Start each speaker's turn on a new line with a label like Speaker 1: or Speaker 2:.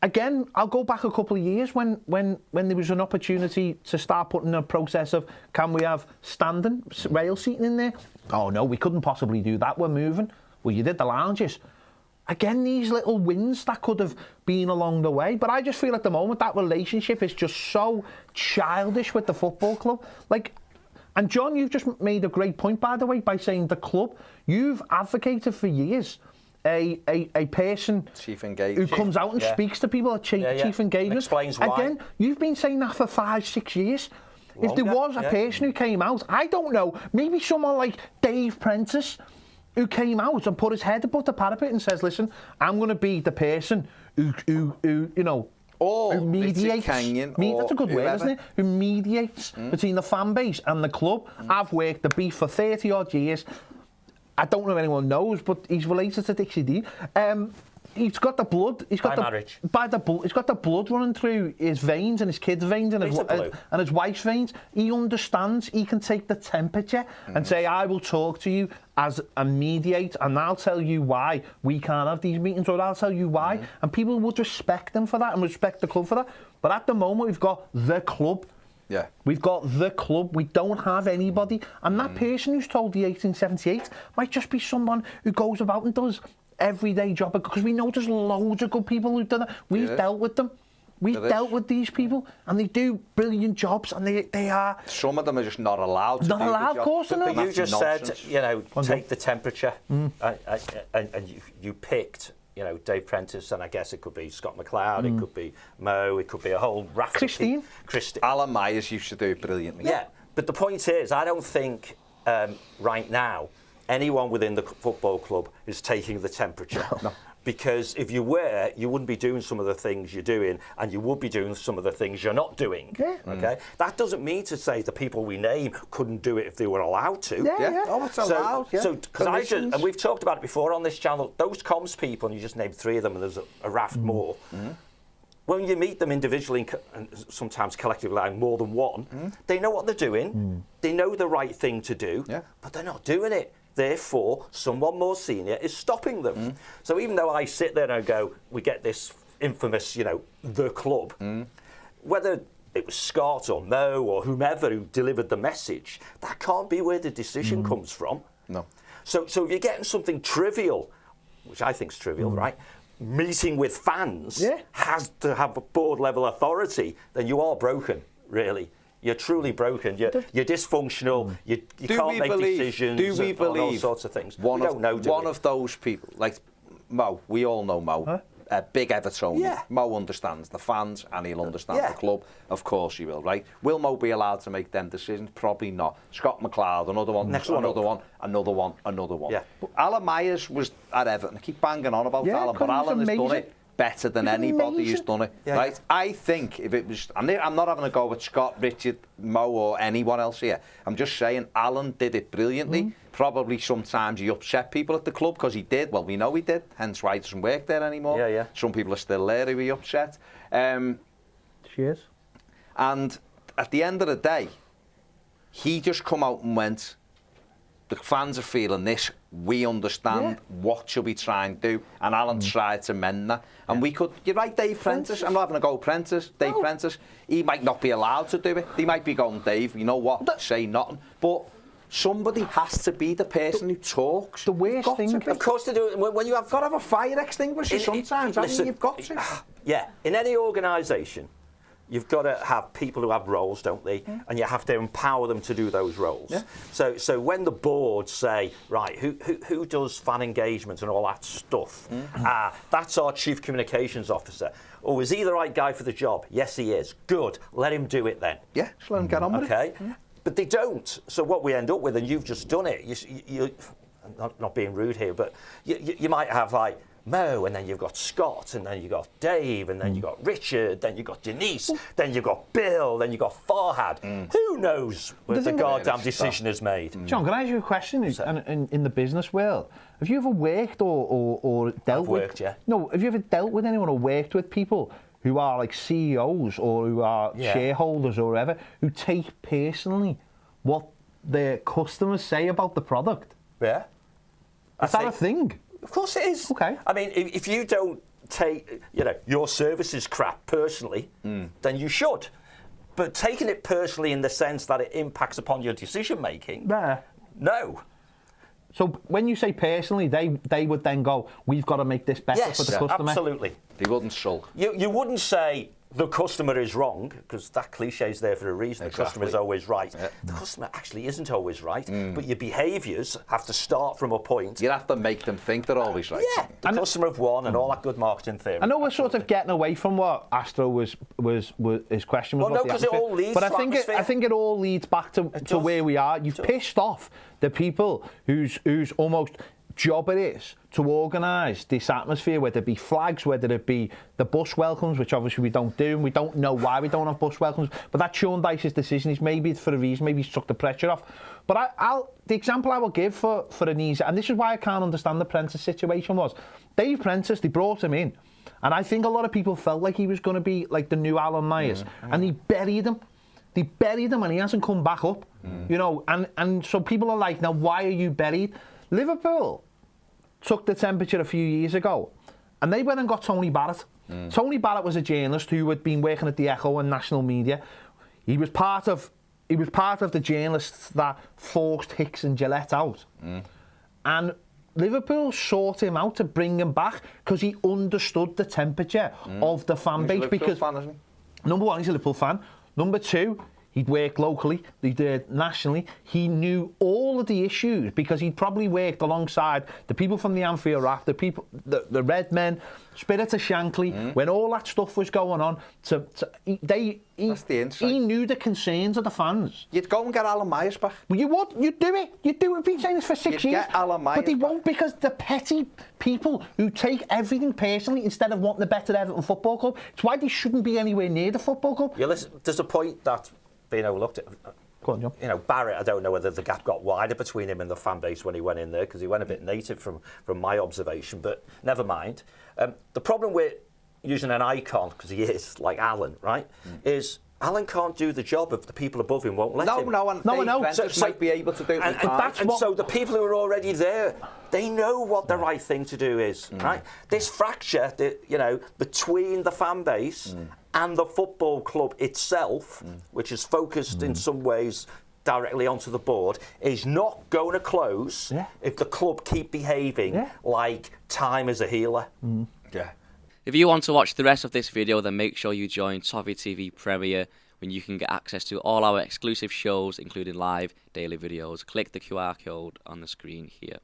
Speaker 1: again, I'll go back a couple of years when there was an opportunity to start putting a process of, can we have standing rail seating in there? Oh no, we couldn't possibly do that. We're moving. Well, you did the lounges. Again, these little wins that could have been along the way. But I just feel at the moment that relationship is just so childish with the football club. Like, and John, you've just made a great point, by the way, by saying the club. You've advocated for years a person who comes out and speaks to people, chief engagement.
Speaker 2: Explains why.
Speaker 1: Again, you've been saying that for 5-6 years. Longer, if there was a person who came out, I don't know, maybe someone like Dave Prentice, who came out and put his head above the parapet and says, listen, I'm going to be the person who you know, who mediates. That's a good word, isn't it? Who mediates between the fan base and the club. I've worked the beef for 30-odd years. I don't know if anyone knows, but he's related to Dixie D. He's got the blood. He's got marriage. He's got the blood running through his veins and his kids' veins and his wife's veins. He understands. He can take the temperature and say, "I will talk to you as a mediate, and I'll tell you why we can't have these meetings, or I'll tell you why." And people would respect them for that and respect the club for that. But at the moment, we've got the club.
Speaker 3: Yeah.
Speaker 1: We've got the club. We don't have anybody. And that person who's told the 1878 might just be someone who goes about and does everyday job, because we know there's loads of good people who've done it. We've dealt with them. We've dealt with these people, and they do brilliant jobs, and they are...
Speaker 3: Some of them are just not allowed to
Speaker 1: not
Speaker 3: do
Speaker 1: allowed, of course they're not.
Speaker 2: But you just said, you know, take the temperature, and you picked, you know, Dave Prentice, and I guess it could be Scott McLeod, it could be Mo, it could be a whole raft
Speaker 1: Christine.
Speaker 3: Alan Myers used to do it brilliantly.
Speaker 2: Yeah, but the point is, I don't think right now anyone within the football club is taking the temperature. No. Because if you were, you wouldn't be doing some of the things you're doing, and you would be doing some of the things you're not doing. Yeah. Okay? That doesn't mean to say the people we name couldn't do it if they were allowed to.
Speaker 1: Yeah.
Speaker 3: Oh, it's allowed.
Speaker 2: So, and we've talked about it before on this channel, those comms people, and you just named 3 of them, and there's a raft more. When you meet them individually and sometimes collectively, like more than one, they know what they're doing, they know the right thing to do, but they're not doing it. Therefore, someone more senior is stopping them. So even though I sit there and I go, we get this infamous, you know, the club, whether it was Scott or Mo or whomever who delivered the message, that can't be where the decision comes from.
Speaker 3: No.
Speaker 2: So if you're getting something trivial, which I think is trivial, right? Meeting with fans has to have a board level authority, then you are broken, really. You're truly broken. You're dysfunctional. You can't make decisions. On all sorts of things.
Speaker 3: One of those people, like Mo, we all know Mo, a big Evertonian.
Speaker 2: Yeah.
Speaker 3: Mo understands the fans and he'll understand the club. Of course he will, right? Will Mo be allowed to make them decisions? Probably not. Scott McLeod, another one, another one.
Speaker 2: Yeah.
Speaker 3: But Alan Myers was at Everton. I keep banging on about Alan, but Alan has done it better than anybody who's done it, right? I think if it was, I'm not having a go with Scott, Richard, Mo or anyone else here. I'm just saying Alan did it brilliantly. Probably sometimes he upset people at the club, because he did. Well, we know he did, hence why he doesn't work there anymore. Some people are still there who he upset.
Speaker 1: Cheers.
Speaker 3: And at the end of the day, he just come out and went, the fans are feeling this, we understand, what should we try and do? And Alan tried to mend that. And we could, you're right, Dave Prentice, I'm not having a go Prentice, Dave Prentice, he might not be allowed to do it. He might be going, Dave, you know what, say nothing. But somebody has to be the person who talks.
Speaker 1: The worst thing,
Speaker 2: of course they do. When you have
Speaker 3: got to have a fire extinguisher sometimes, listen, you've got to.
Speaker 2: Yeah, in any organisation, you've got to have people who have roles, don't they? And you have to empower them to do those roles. So when the board say, right, who does fan engagement and all that stuff? That's our chief communications officer. Oh, is he the right guy for the job? Yes, he is. Good. Let him do it then.
Speaker 3: Yeah, just let him get on with it.
Speaker 2: Okay. But they don't. So what we end up with, and you've just done it, you not being rude here, but you might have like Mo, and then you've got Scott, and then you've got Dave, and then you've got Richard, then you've got Denise, then you've got Bill, then you've got Farhad. Who knows what the goddamn decision is made?
Speaker 1: John, can I ask you a question? In the business world, have you ever worked or dealt with... No, have you ever dealt with anyone or worked with people who are like CEOs or who are shareholders or whatever, who take personally what their customers say about the product?
Speaker 2: Yeah.
Speaker 1: Is that a thing?
Speaker 2: Of course it is.
Speaker 1: Okay.
Speaker 2: I mean, if you don't take, your service is crap personally, then you should. But taking it personally in the sense that it impacts upon your decision making, no.
Speaker 1: So when you say personally, they would then go, we've got to make this better for the customer.
Speaker 2: Absolutely.
Speaker 3: They wouldn't sulk.
Speaker 2: You wouldn't say the customer is wrong, because that cliche is there for a reason.
Speaker 3: Exactly.
Speaker 2: The customer is always right. The customer actually isn't always right, but your behaviours have to start from a point.
Speaker 3: You have to make them think they're always right.
Speaker 2: Yeah, the customer have won and all that good marketing theory.
Speaker 1: I know we're sort of getting away from what Astro was his question was.
Speaker 2: Well, no, because it all leads
Speaker 1: but
Speaker 2: to
Speaker 1: I think it all leads back to where we are. You've pissed off the people whose almost job it is to organise this atmosphere, whether it be flags, whether it be the bus welcomes, which obviously we don't do, and we don't know why we don't have bus welcomes, but that's Sean Dyche's decision. He's maybe it's for a reason, maybe he's took the pressure off. But the example I will give for an easy, and this is why I can't understand the Prentice situation, was Dave Prentice, they brought him in, and I think a lot of people felt like he was going to be like the new Alan Myers, and he buried him. They buried him and he hasn't come back up, and so people are like, now why are you buried? Liverpool took the temperature a few years ago and they went and got Tony Barrett. Tony Barrett was a journalist who had been working at the Echo and national media. He was part of the journalists that forced Hicks and Gillette out. And Liverpool sought him out to bring him back because he understood the temperature of the fan base. Because number one, he's a Liverpool fan. Number two, he'd worked locally, he did nationally. He knew all of the issues because he'd probably worked alongside the people from the Anfield Raft, the Red Men, Spirit of Shankly, when all that stuff was going on. He knew the concerns of the fans.
Speaker 3: You'd go and get Alan Myers back.
Speaker 1: Well, you would. You'd do it. You'd do it. We've been saying this for 6 years.
Speaker 3: Get Alan Myers
Speaker 1: but they
Speaker 3: back.
Speaker 1: won't, because the petty people who take everything personally instead of wanting the better Everton Football Club. It's why they shouldn't be anywhere near the football club.
Speaker 2: Yeah, listen, there's a point that being overlooked.
Speaker 1: Go on, John.
Speaker 2: Barrett, I don't know whether the gap got wider between him and the fan base when he went in there, because he went a bit native from my observation, but never mind. The problem with using an icon, because he is, like Alan, right, is Alan can't do the job if the people above him won't let him.
Speaker 3: No, might be able to do it.
Speaker 2: So the people who are already there, they know what the right thing to do is, right? This fracture, between the fan base and the football club itself, which is focused in some ways directly onto the board, is not going to close if the club keep behaving like time is a healer.
Speaker 3: Yeah.
Speaker 4: If you want to watch the rest of this video, then make sure you join Toffee TV Premier, when you can get access to all our exclusive shows, including live daily videos. Click the QR code on the screen here.